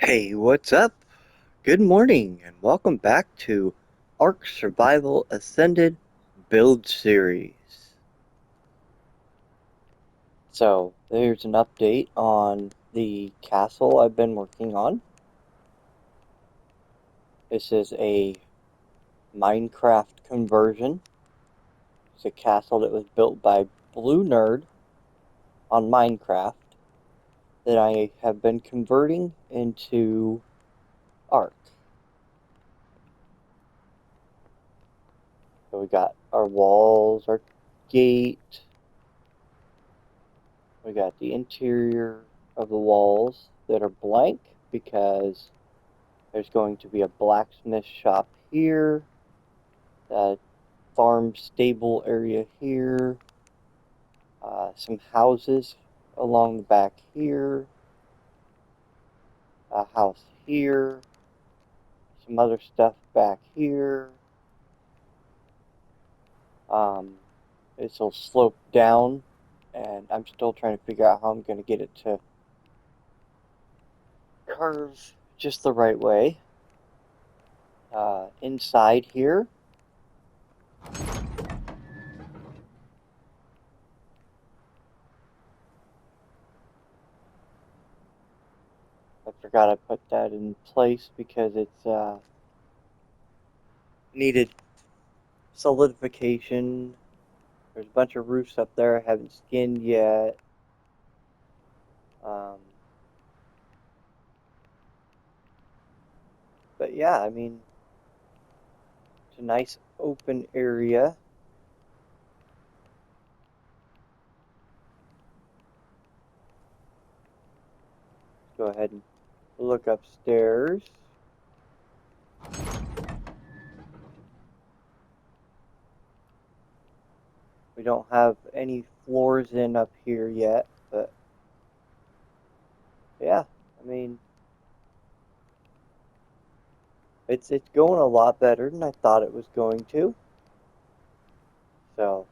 Hey, what's up? Good morning, and welcome back to ARK Survival Ascended build series. So, there's an update on the castle I've been working on. This is a Minecraft conversion. It's a castle that was built by Blue Nerd on Minecraft that I have been converting into ARK. So we got our walls, our gate. We got the interior of the walls that are blank because there's going to be a blacksmith shop here, a farm stable area here, some houses along the back here, a house here, some other stuff back here. This will slope down, and I'm still trying to figure out how I'm going to get it to curve just the right way. Inside here, I forgot I put that in place because it's needed solidification. There's a bunch of roofs up there I haven't skinned yet. Um, but yeah, I mean, it's a nice open area. Let's go ahead and look upstairs. We don't have any floors in up here yet, but yeah, I mean, it's going a lot better than I thought it was going to. So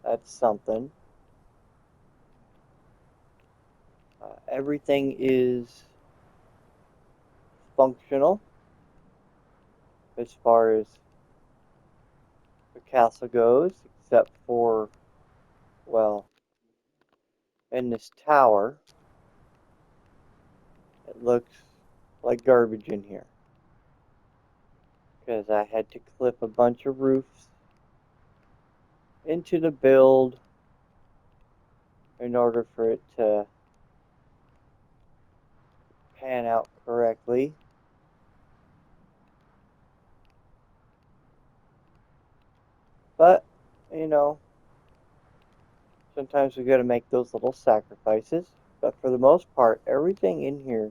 that's something. Everything is functional as far as the castle goes, except for, well, in this tower, it looks like garbage in here. Because I had to clip a bunch of roofs into the build in order for it to pan out correctly. But, you know, sometimes we gotta make those little sacrifices. But for the most part, everything in here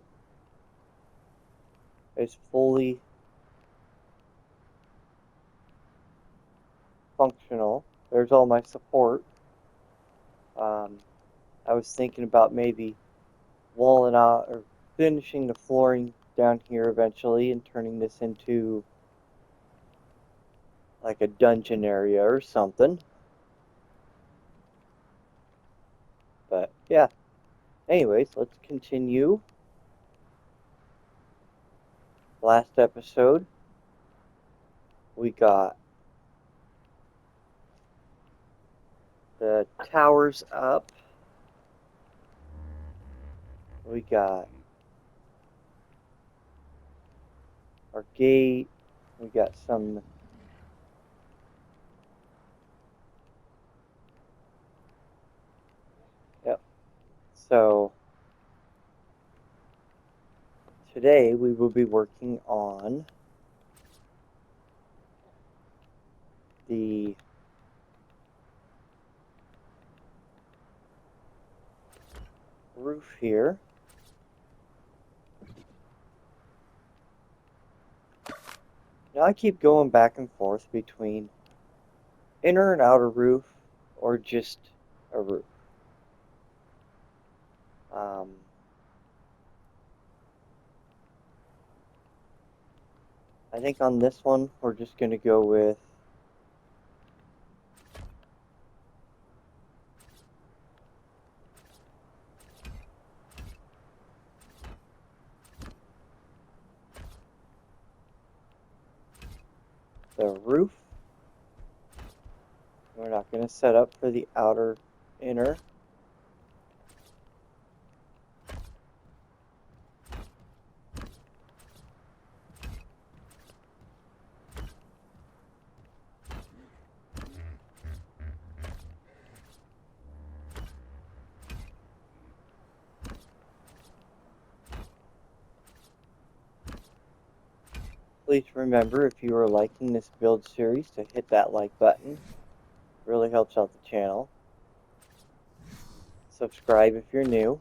is fully functional. There's all my support. I was thinking about maybe walling out or finishing the flooring down here eventually and turning this into like a dungeon area or something. But yeah, anyways, let's continue. Last episode, we got the towers up. We got our gate. We got some yep. So today we will be working on the roof here. Now I keep going back and forth between inner and outer roof or just a roof. Um, I think on this one we're just going to go with the roof. We're not going to set up for the outer inner. Please remember, if you are liking this build series, to hit that like button. It really helps out the channel. Subscribe if you're new.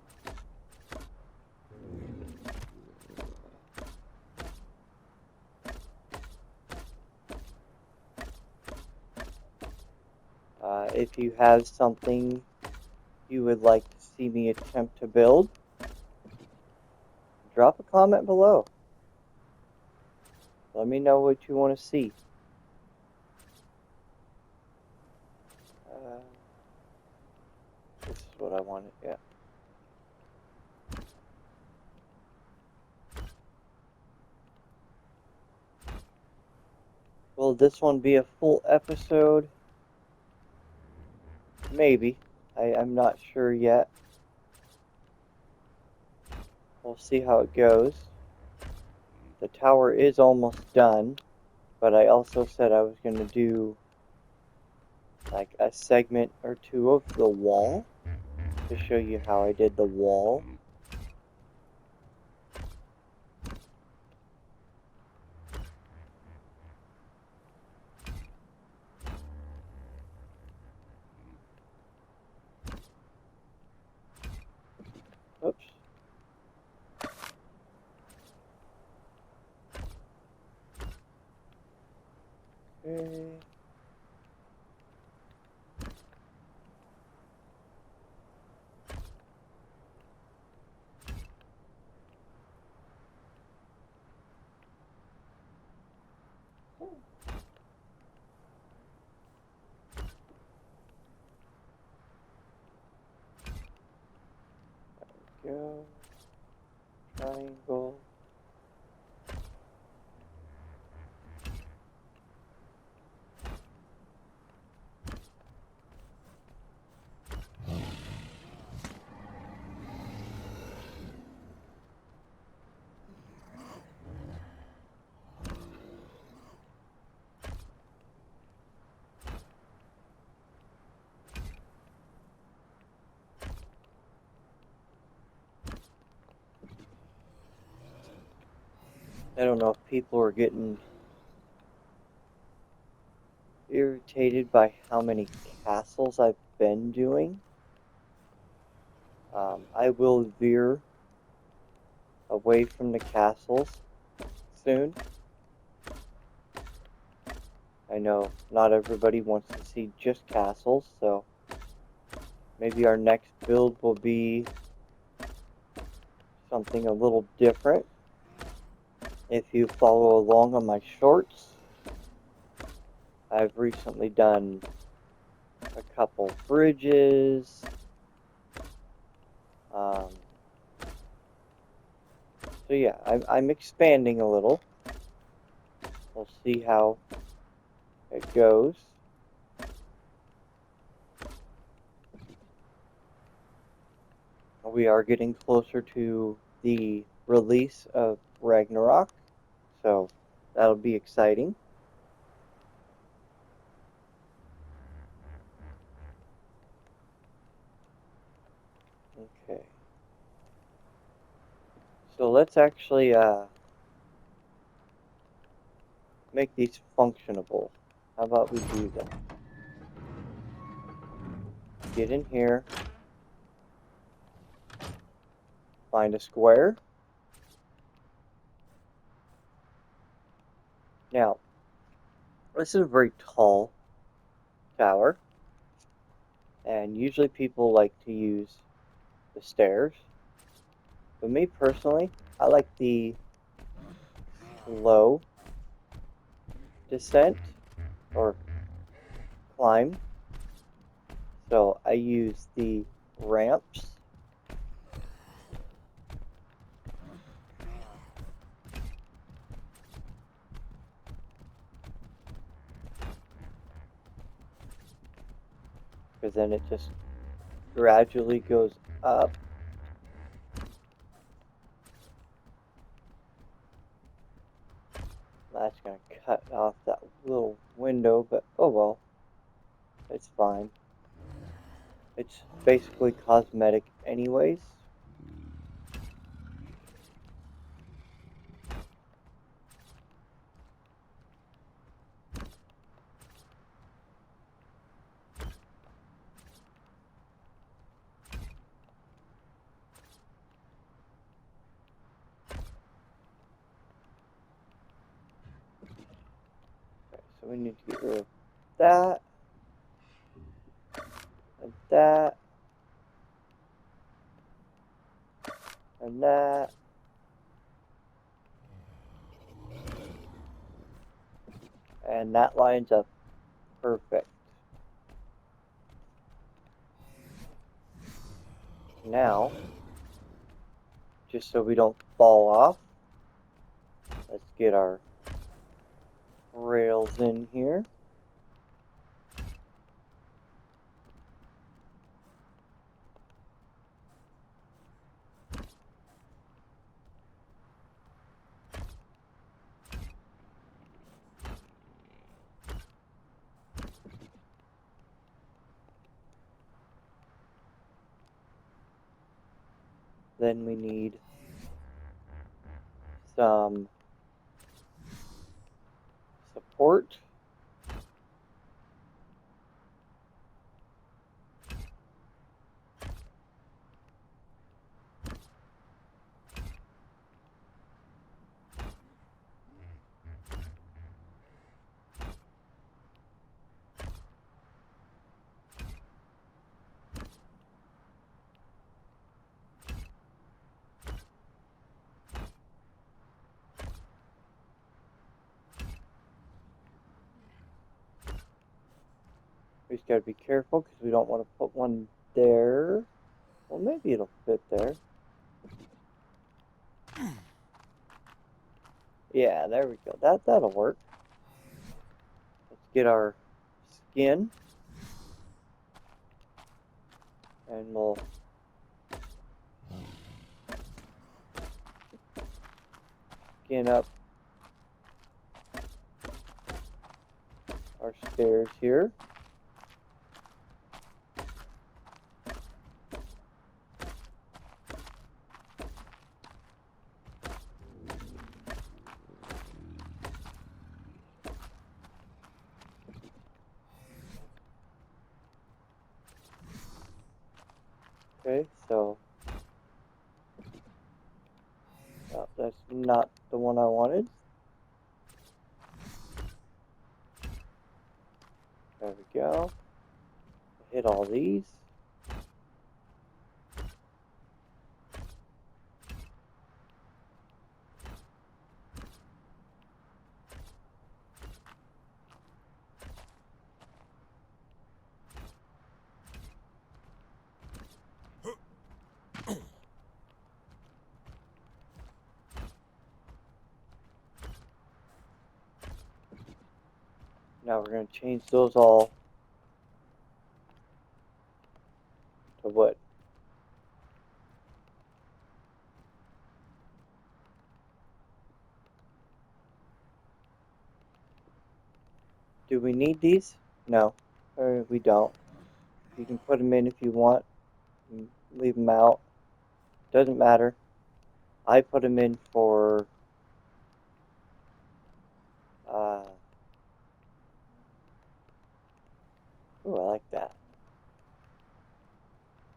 If you have something you would like to see me attempt to build, drop a comment below. Let me know what you want to see. This is what I wanted, yeah. Will this one be a full episode? Maybe. I'm not sure yet. We'll see how it goes. The tower is almost done, but I also said I was going to do like a segment or two of the wall to show you how I did the wall. Oops. Okay. There we go. Triangle. I don't know if people are getting irritated by how many castles I've been doing. I will veer away from the castles soon. I know not everybody wants to see just castles, so maybe our next build will be something a little different. If you follow along on my shorts, I've recently done a couple bridges. So yeah, I'm expanding a little. We'll see how it goes. We are getting closer to the release of Ragnarok, so that'll be exciting. Okay. So let's actually make these functionable. How about we do that? Get in here. Find a square. Now, this is a very tall tower, and usually people like to use the stairs. But me personally, I like the slow descent or climb. So I use the ramps. because then it just gradually goes up. That's going to cut off that little window, but oh well, it's fine. It's basically cosmetic anyways. Okay, so we need to get rid of that, and that, and that. And that lines up perfect. Now, just so we don't fall off, let's get our rails in here. Then we need some support. We just gotta be careful because we don't want to put one there. Well, maybe it'll fit there. Yeah, there we go. That'll work. Let's get our skin, and we'll skin up our stairs here. Okay, so oh, that's not the one I wanted. There we go. Hit all these. Now we're going to change those all to wood. Do we need these? No, we don't. You can put them in if you want, and leave them out. Doesn't matter. I put them in for ooh, I like that.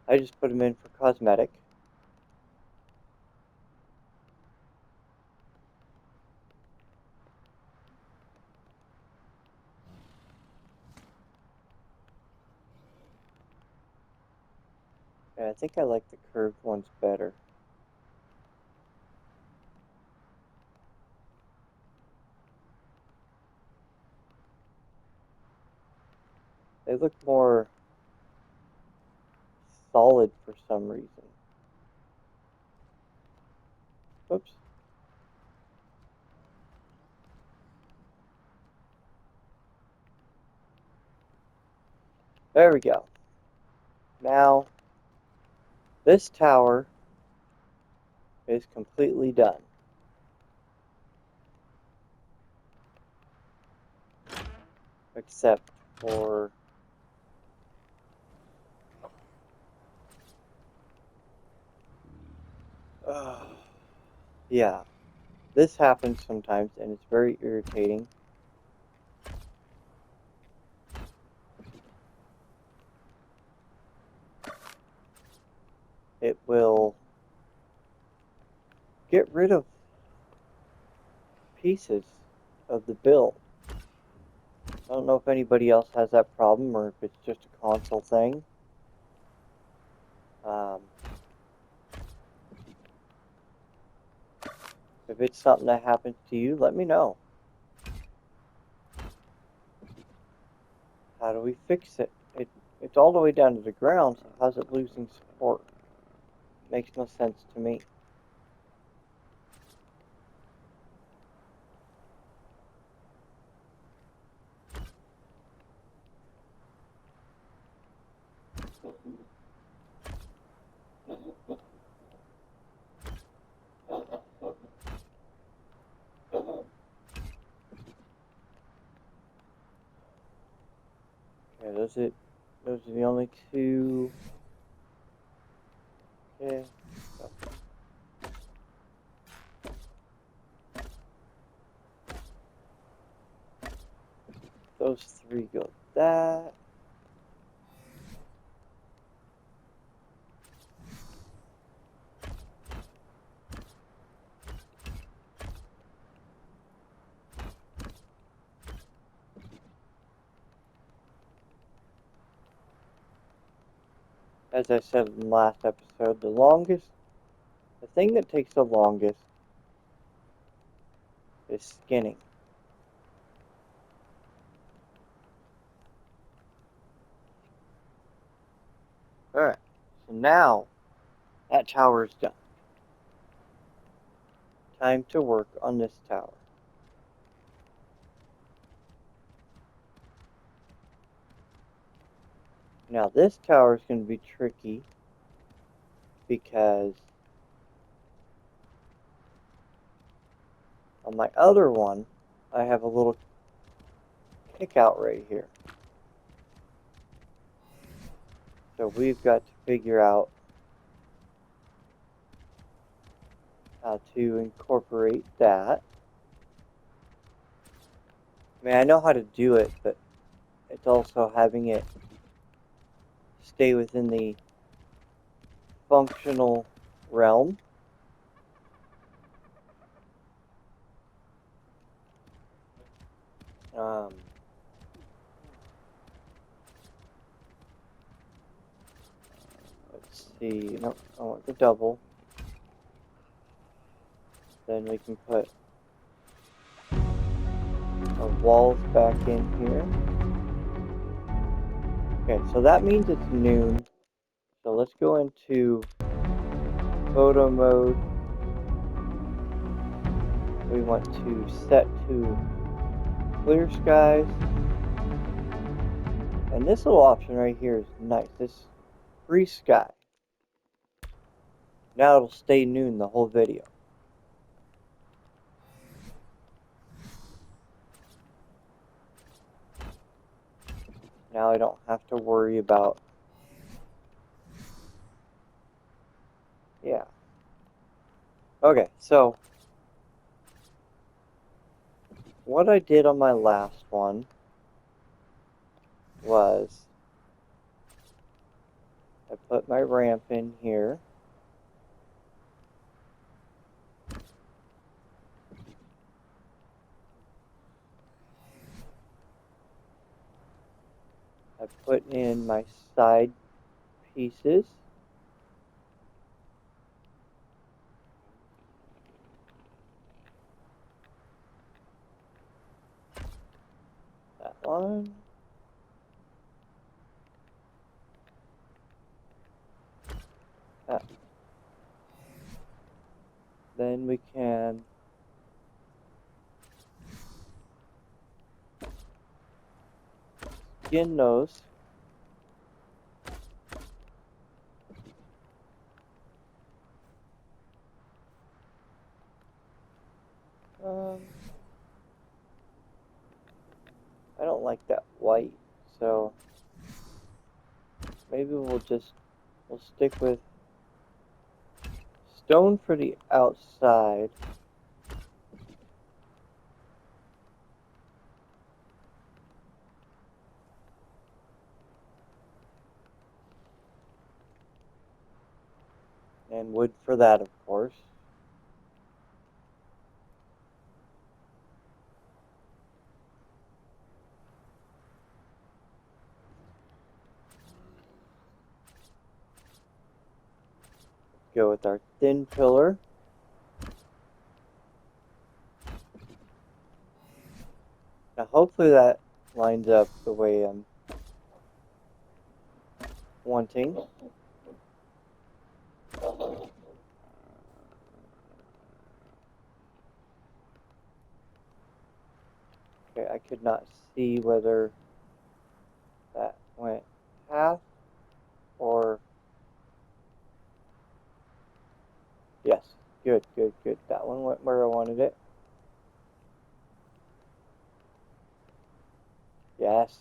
I just put them in for cosmetic. And I think I like the curved ones better. They look more solid for some reason. Oops. There we go. Now, this tower is completely done. Except for yeah, this happens sometimes and it's very irritating. It will get rid of pieces of the build. I don't know if anybody else has that problem or if it's just a console thing. If it's something that happens to you, let me know. How do we fix it? It's all the way down to the ground, so how's it losing support? Makes no sense to me. Okay, those are the only two. Okay. Those three go that. As I said in the last episode, the thing that takes the longest is skinning. Alright, so now that tower is done. Time to work on this tower. Now this tower is going to be tricky because on my other one, I have a little kick out right here. So we've got to figure out how to incorporate that. I mean, I know how to do it, but it's also having it stay within the functional realm. Let's see. Nope, I want the double. Then we can put our walls back in here. Okay, so that means it's noon. So let's go into photo mode. We want to set to clear skies. And this little option right here is nice. This free sky. Now it'll stay noon the whole video. Now I don't have to worry about, yeah. Okay, so what I did on my last one was I put my ramp in here. I put in my side pieces. That one. That. Then we can skin those. don't like that white, so maybe we'll stick with stone for the outside. And wood for that, of course. Go with our thin pillar. Now hopefully that lines up the way I'm wanting. Okay, I could not see whether that went half or... Yes, good, good, good. That one went where I wanted it. Yes.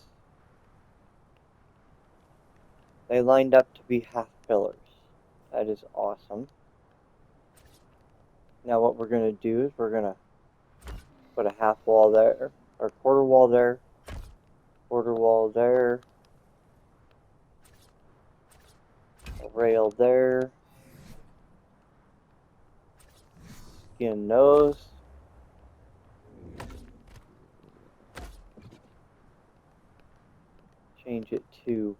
They lined up to be half pillars. That is awesome. Now what we're going to do is we're going to put a half wall there, or quarter wall there, quarter wall there, a rail there, skin those, change it to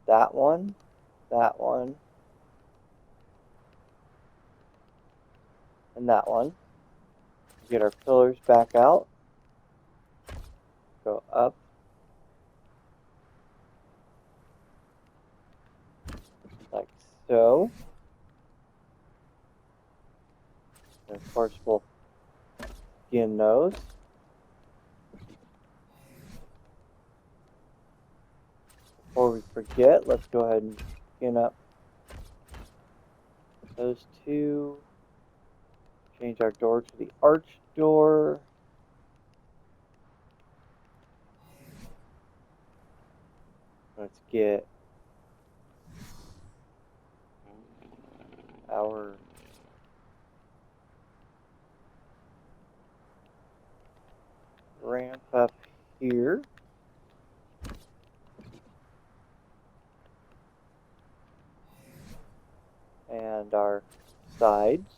that one, and that one. Get our pillars back out, go up, like so. And of course we'll skin those. Before we forget, let's go ahead and skin up those two. Change our door to the arch door. Let's get our ramp up here. And our sides.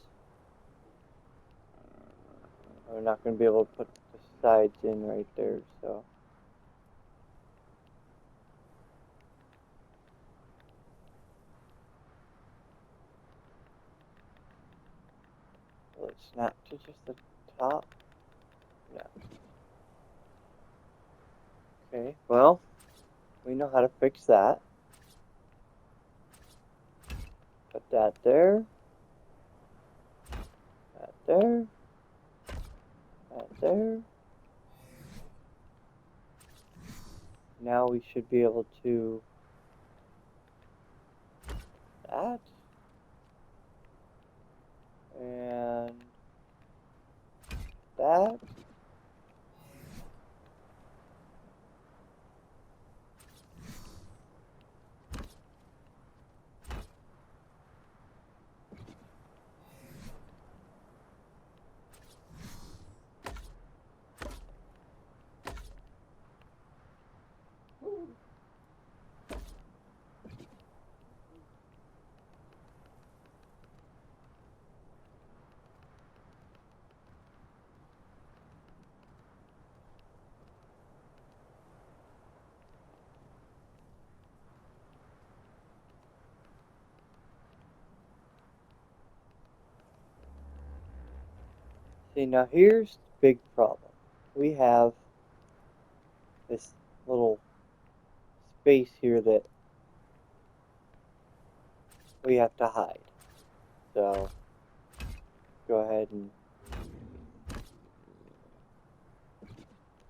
We're not going to be able to put the sides in right there, so. Will it snap to just the top? No. Okay, well, we know how to fix that. Put that there. That there. That there. Now we should be able to that. And that. See, now here's the big problem. We have this little space here that we have to hide. So, go ahead and...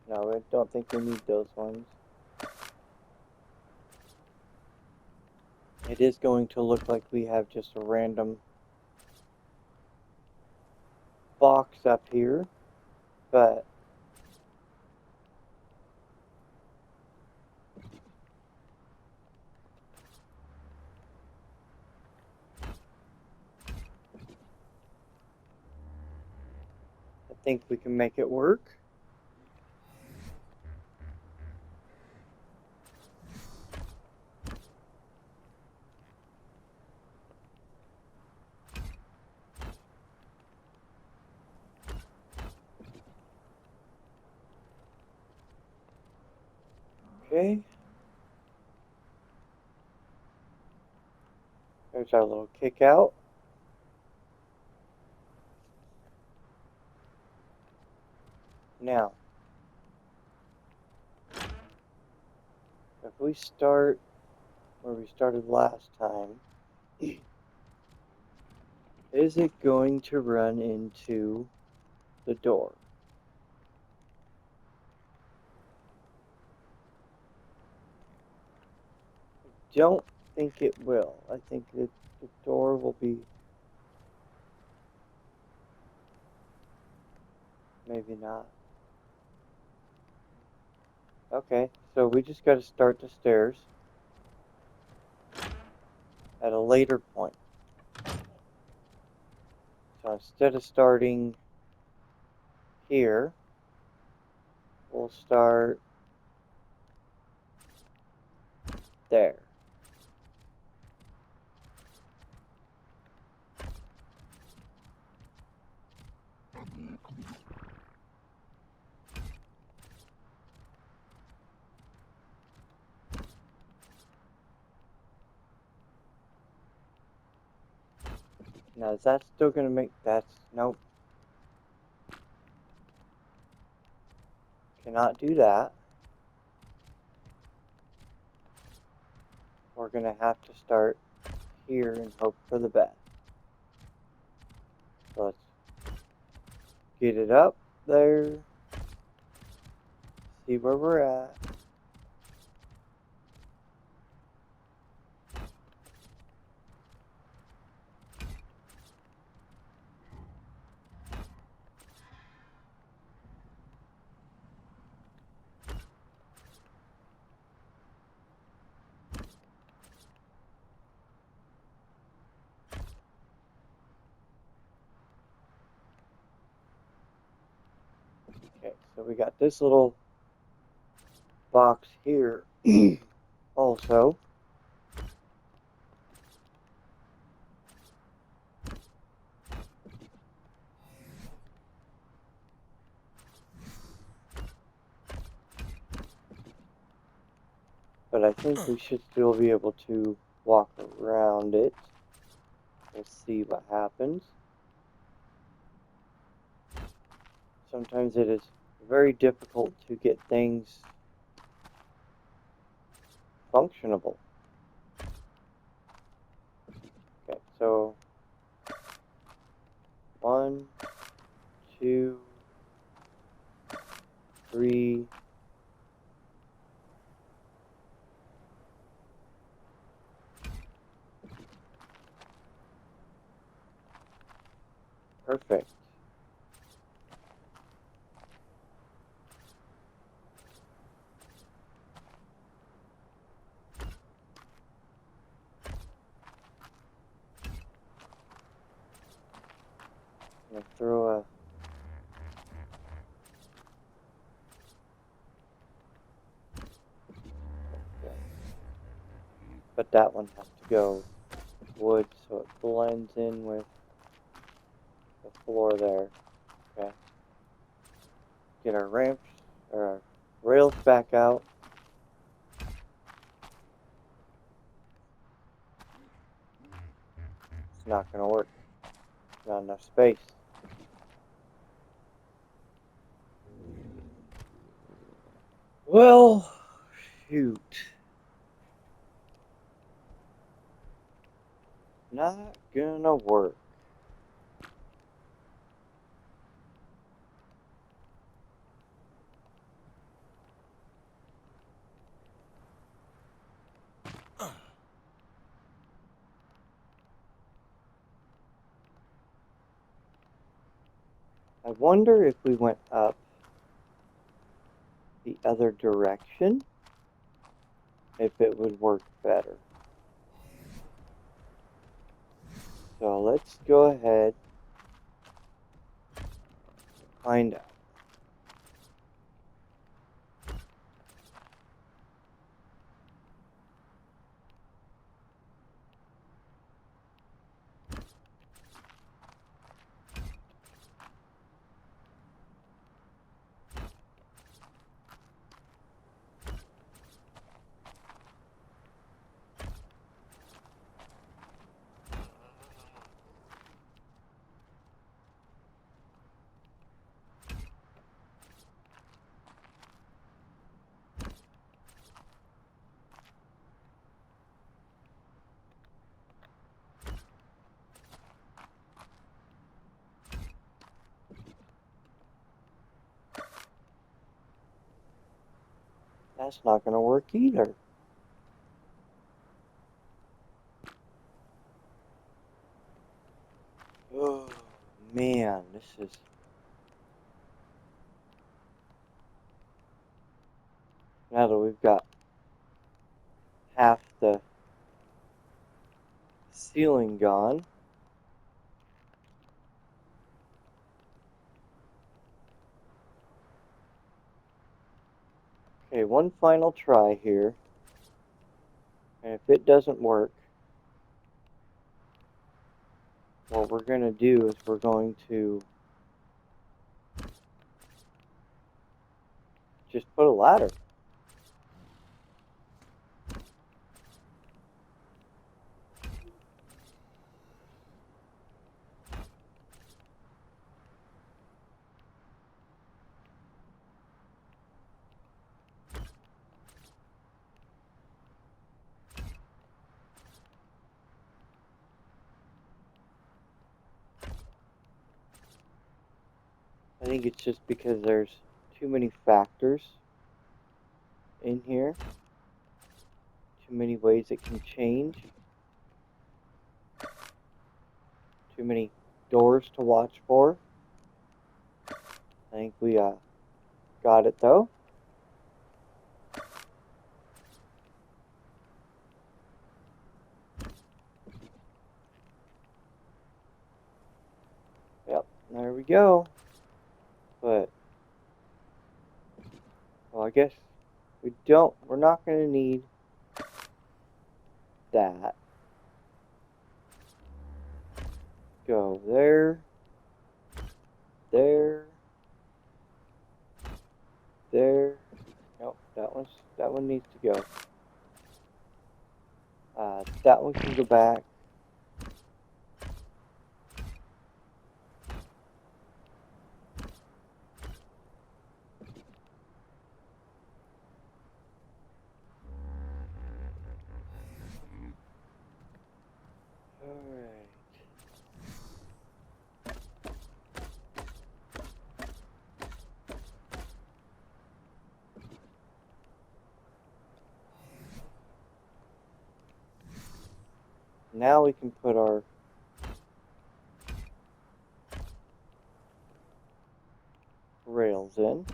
No, I don't think we need those ones. It is going to look like we have just a random box up here, but think we can make it work. Okay. There's our little kick out. Now, if we start where we started last time, is it going to run into the door? I don't think it will. I think that the door will be maybe not. Okay, so we just got to start the stairs at a later point. So instead of starting here, we'll start there. Now is that still going to make, nope. Cannot do that. We're going to have to start here and hope for the best. So let's get it up there. See where we're at. Okay, so we got this little box here also. But I think we should still be able to walk around it. We'll see what happens. Sometimes it is very difficult to get things functionable. Okay, so 1, 2, 3. Perfect. I'm gonna throw a but that one has to go wood so it blends in with the floor there. Okay. Get our ramps or our rails back out. It's not gonna work. Not enough space. Well, shoot. Not gonna work. I wonder if we went up the other direction, if it would work better. So let's go ahead find out. That's not going to work either. Oh, man, this is... Now that we've got half the ceiling gone. Okay, one final try here. And if it doesn't work, what we're going to do is we're going to just put a ladder. I think it's just because there's too many factors in here. Too many ways it can change. Too many doors to watch for. I think we got it though. Yep, there we go. But, well, I guess we're not going to need that. Go there, there, there. Nope, that one needs to go. That one can go back. Alright. Now we can put our rails in.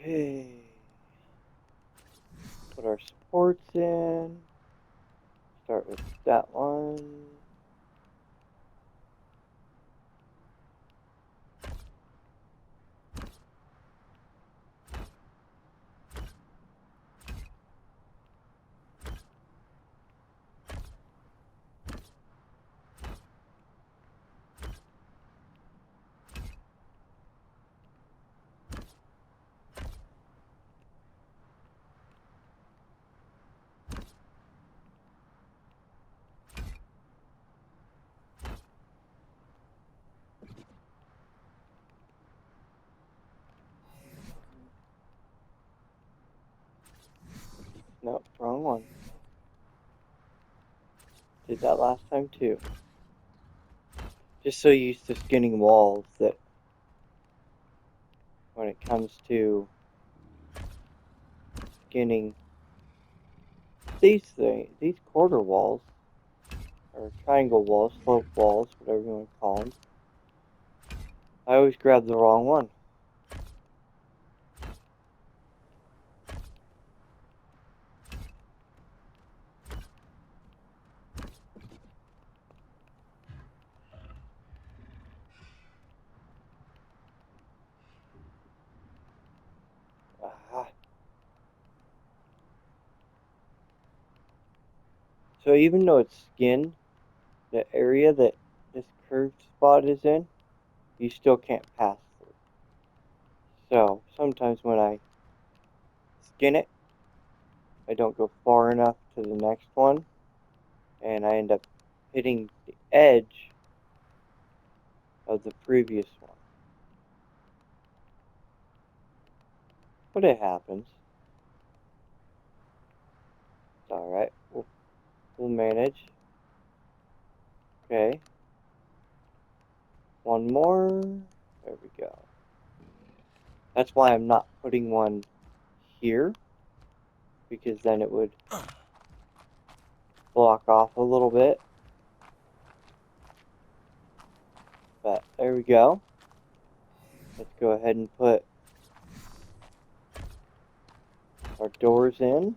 Okay. Put our supports in. Start with that one. Did that last time too. Just so used to skinning walls that when it comes to skinning these quarter walls, or triangle walls, slope walls, whatever you want to call them, I always grab the wrong one. Ah. So even though it's skinned, the area that this curved spot is in, you still can't pass through. So sometimes when I skin it, I don't go far enough to the next one, and I end up hitting the edge of the previous one. But it happens. It's alright. We'll manage. Okay. One more. There we go. That's why I'm not putting one here, because then it would block off a little bit. But there we go. Let's go ahead and put our doors in.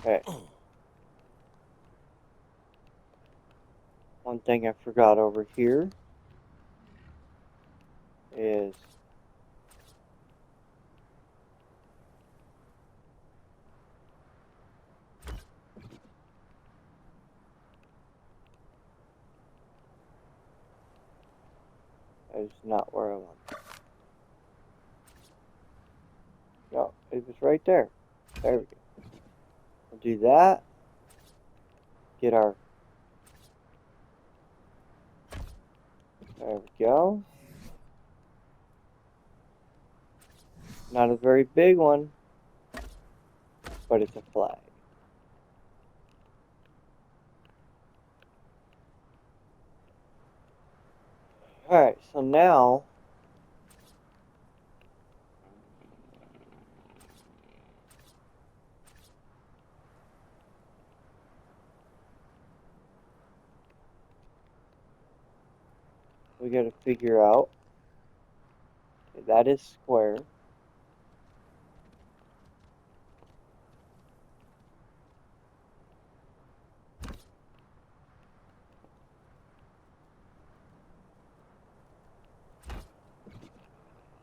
Okay. One thing I forgot over here is that is not where I want it. No, it was right there. There we go. We'll do that. Get our... There we go. Not a very big one, but it's a flag. Alright, so now we gotta figure out, that is square.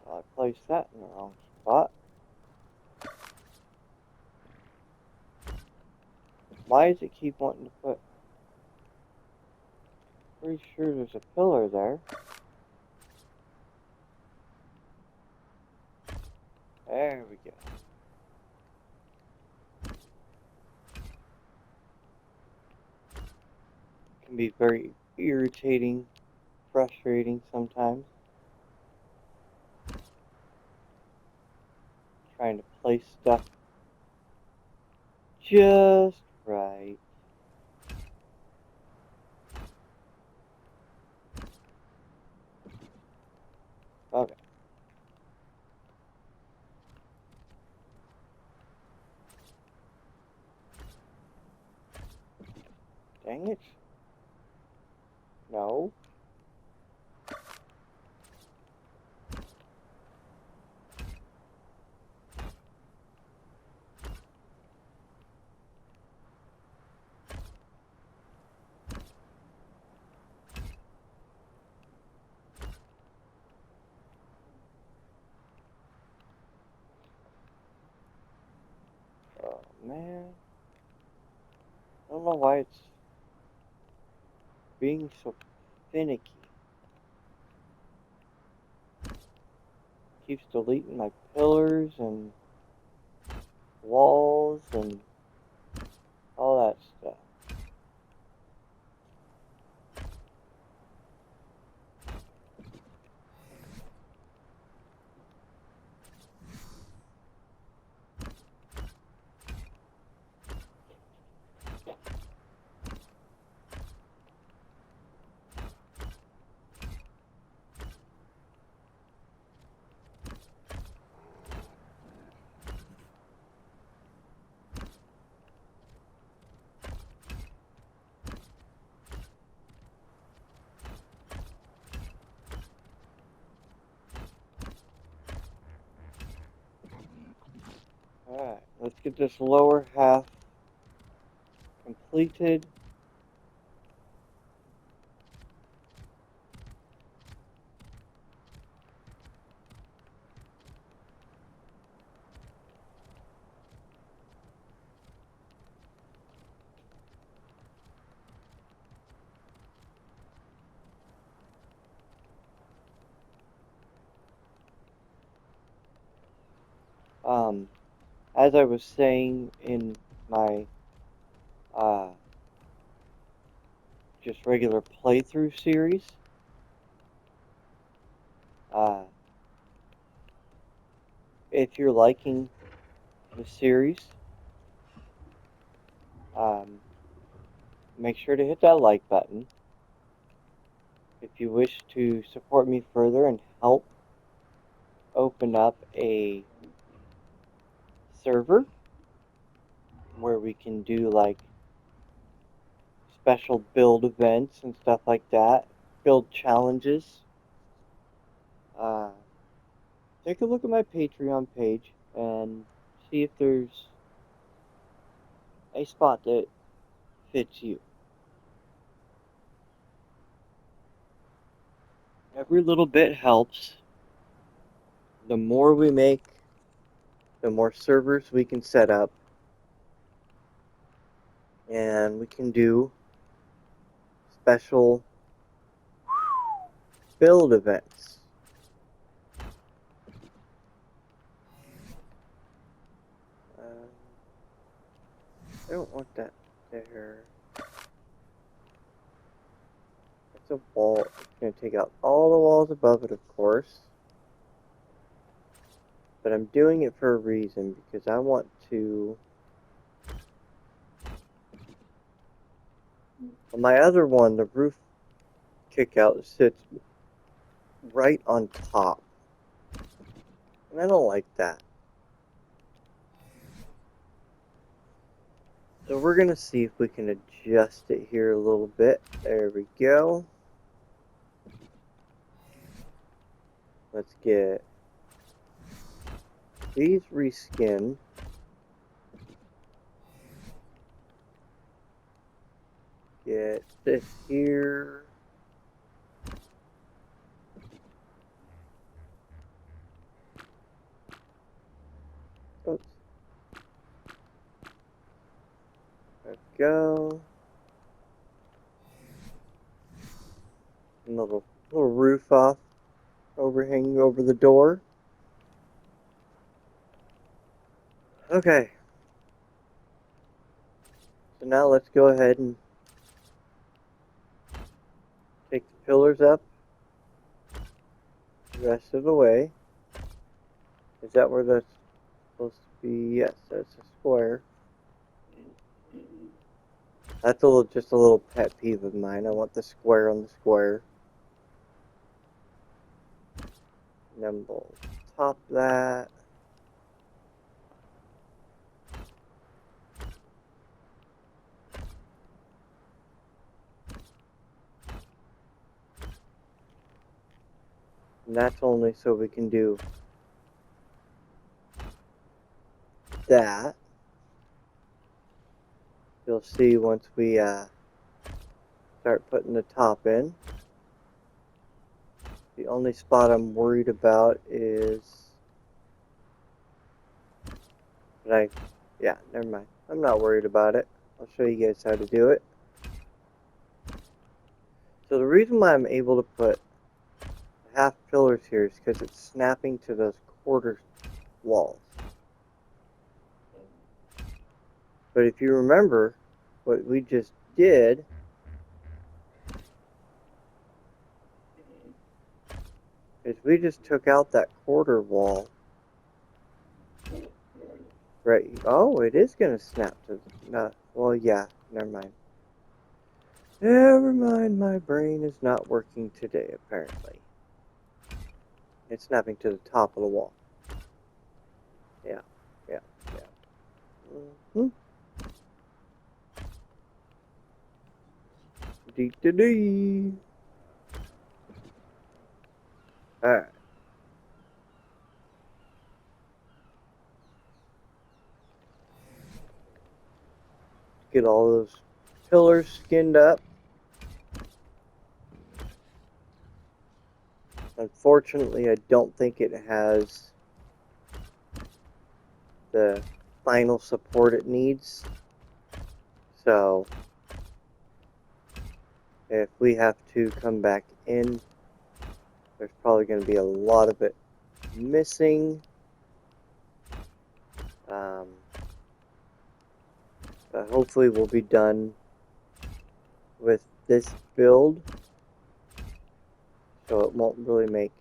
I placed that in the wrong spot. Why does it keep wanting to put... Pretty sure there's a pillar there. There we go. It can be very irritating, frustrating sometimes. Trying to place stuff just right. Okay. Dang it. No. Oh, man. I don't know why it's being so finicky. Keeps deleting my pillars and walls and all that stuff. let's get this lower half completed. As I was saying in my just regular playthrough series, if you're liking the series, make sure to hit that like button. If you wish to support me further and help open up a server where we can do like special build events and stuff like that, build challenges, take a look at my Patreon page and see if there's a spot that fits you. Every little bit helps. The more we make, the more servers we can set up, and we can do special build events. I don't want that there. It's a wall. It's going to take out all the walls above it, of course. But I'm doing it for a reason, because I want to... On my other one, the roof kickout sits right on top. And I don't like that. So we're going to see if we can adjust it here a little bit. There we go. Let's get these reskinned. Get this here. Oops. There we go. And a little roof off overhanging over the door. Okay. So now let's go ahead and take the pillars up the rest of the way. Is that where that's supposed to be? Yes, that's a square. That's just a little pet peeve of mine. I want the square on the square. And then we'll top that. And that's only so we can do that. You'll see once we start putting the top in. The only spot I'm worried about is... yeah, never mind. I'm not worried about it. I'll show you guys how to do it. So the reason why I'm able to put half pillars here is because it's snapping to those quarter walls. But if you remember what we just did, is we just took out that quarter wall. Right. Oh, it is going to snap to... not. Well, yeah. Never mind. Never mind. My brain is not working today, apparently. It's snapping to the top of the wall. Yeah. Yeah. Yeah. Mm-hmm. Dee-dee-dee. Alright. get all those pillars skinned up. Unfortunately, I don't think it has the final support it needs. So, if we have to come back in, there's probably going to be a lot of it missing. But hopefully we'll be done with this build, so it won't really make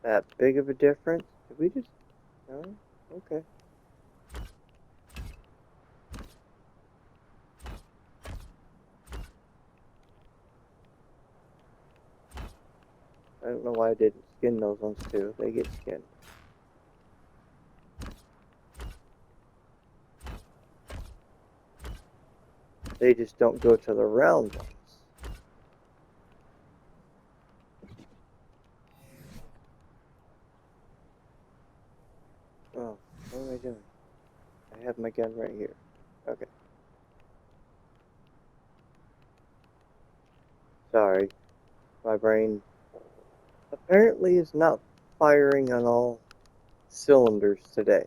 that big of a difference. Did we just... No? Okay. I don't know why I didn't skin those ones too. They get skinned. They just don't go to the round ones. Oh, what am I doing? I have my gun right here. Okay. Sorry. My brain apparently is not firing on all cylinders today.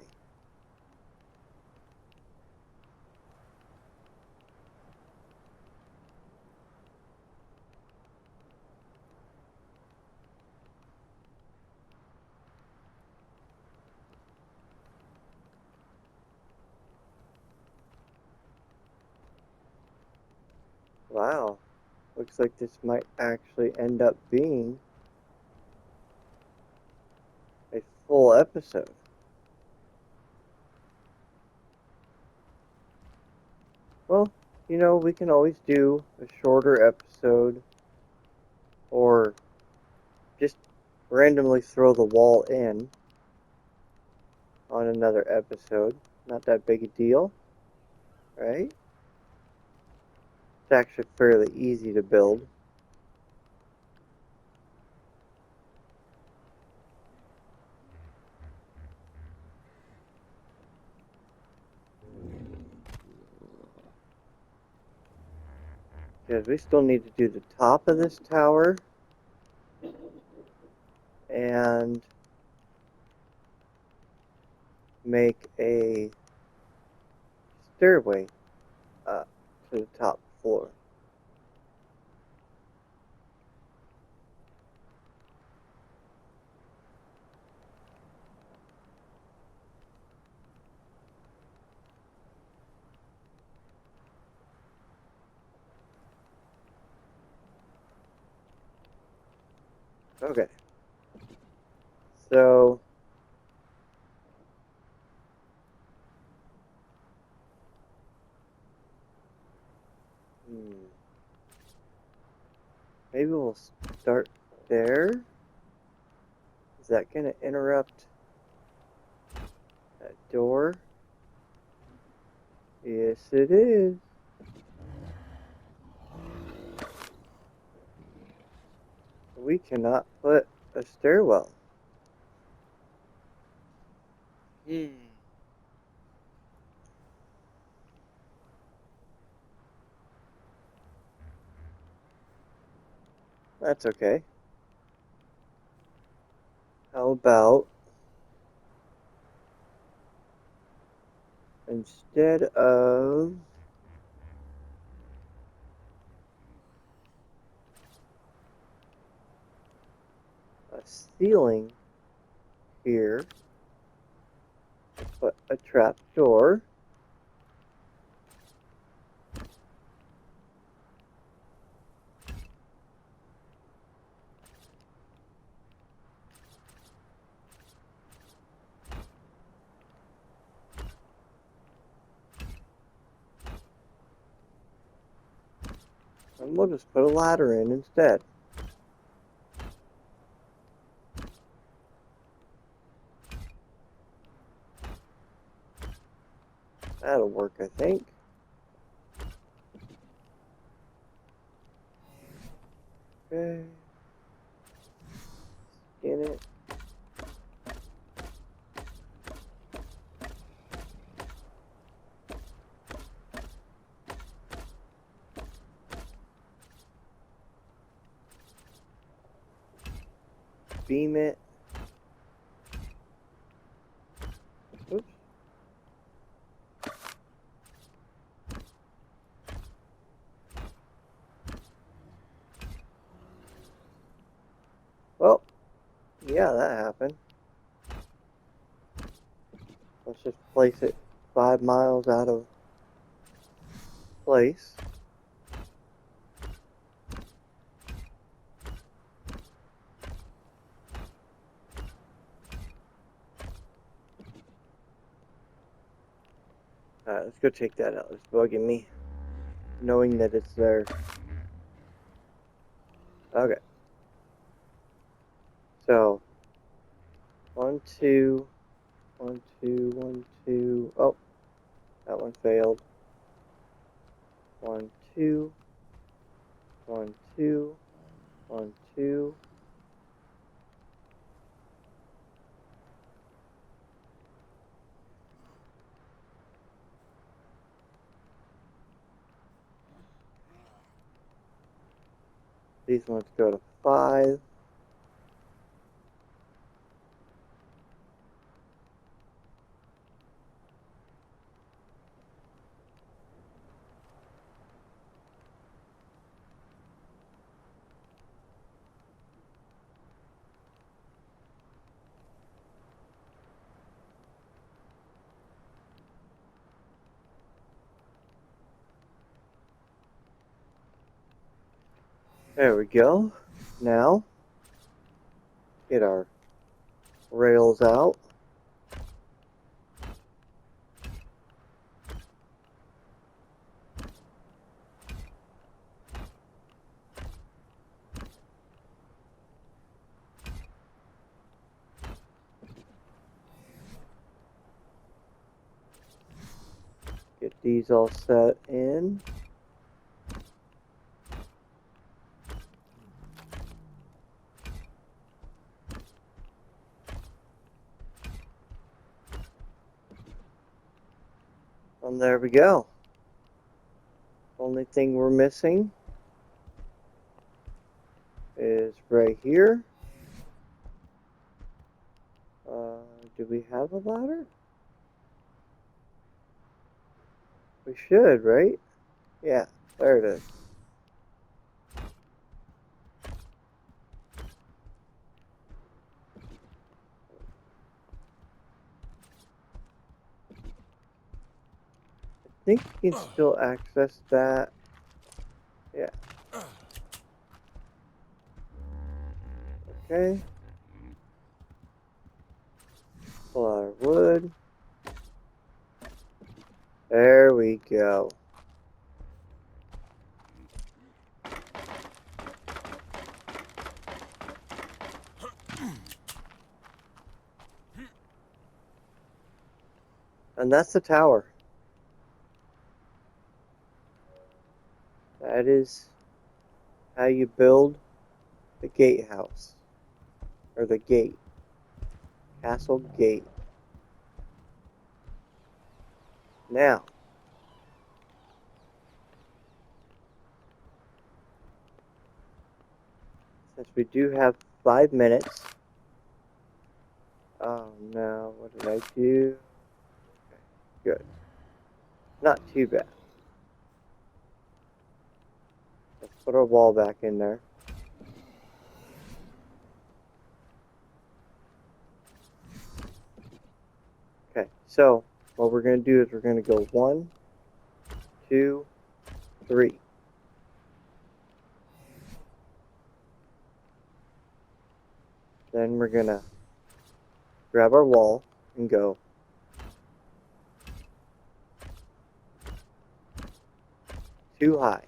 Wow. Looks like this might actually end up being a full episode. Well, you know, we can always do a shorter episode or just randomly throw the wall in on another episode. Not that big a deal, right? It's actually fairly easy to build. Because we still need to do the top of this tower and make a stairway up to the top floor. Okay. So maybe we'll start there. Is that going to interrupt that door? Yes, it is. We cannot put a stairwell. That's okay. How about instead of a ceiling here, put a trap door. And we'll just put a ladder in instead. That'll work, I think. Okay. Skin it. beam it. Oops. Well, yeah, that happened. Let's just place it 5 miles out of place. Alright, let's go take that out. It's bugging me, knowing that it's there. Okay. So, 1, 2, 1, 2, 1, 2. Oh, that one failed. 1, 2, 1, 2, 1, 2. These ones go to 5. There we go. Now, get our rails out. Get these all set in. And there we go. Only thing we're missing is right here. Do we have a ladder? We should, right? Yeah, there it is. I think you can still access that. Yeah. Okay. Pull out our wood. There we go. And that's the tower. That is how you build the gatehouse. Or the gate. Castle gate. Now, since we do have 5 minutes. Oh no, what did I do? Okay, good. Not too bad. Let's put our wall back in there. Okay, so what we're going to do is we're going to go 1, 2, 3. Then we're going to grab our wall and go 2 high.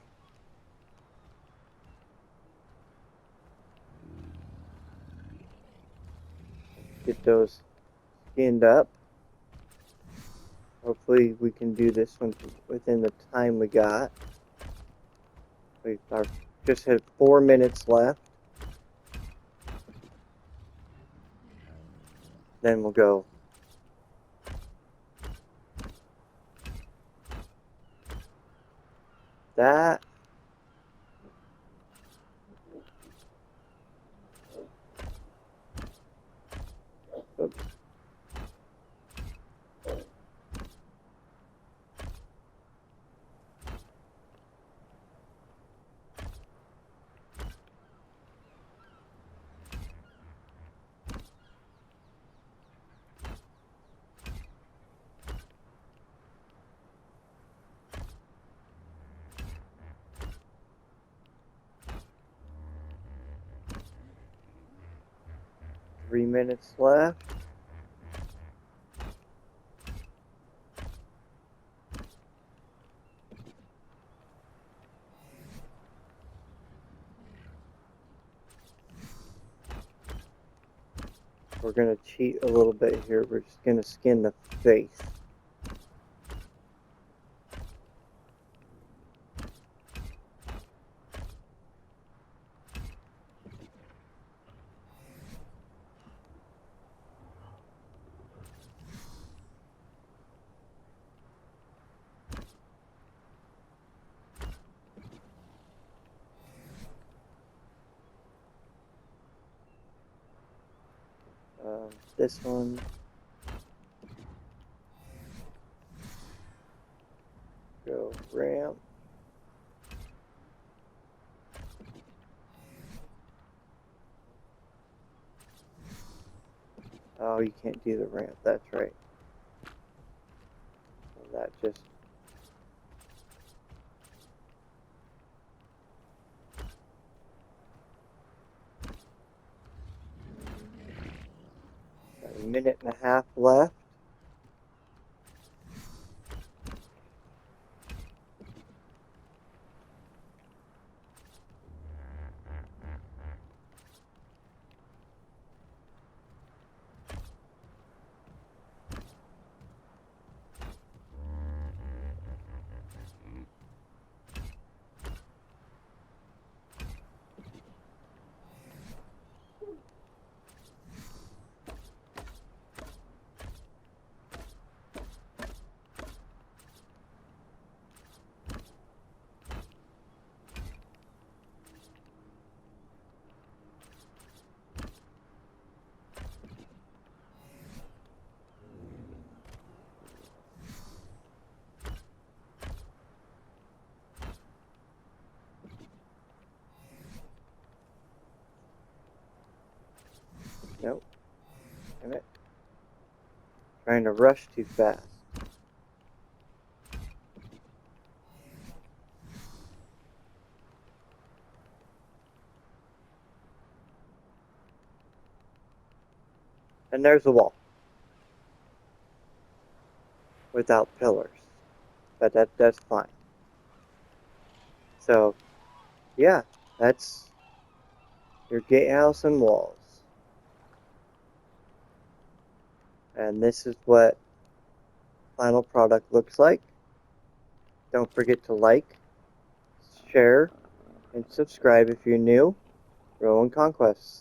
Get those skinned up. Hopefully we can do this one within the time we got. We just had 4 minutes left. Then we'll go that. 3 minutes left. We're going to cheat a little bit here. We're just going to skin the face. This one. Go ramp. Oh, you can't do the ramp, that's right. So that just... Got a minute and a half left. Nope. Damn it. Trying to rush too fast. And there's the wall. Without pillars. But that's fine. So, yeah, that's your gatehouse and walls. And this is what final product looks like. Don't forget to like, share, and subscribe if you're new. Rowan Conquest.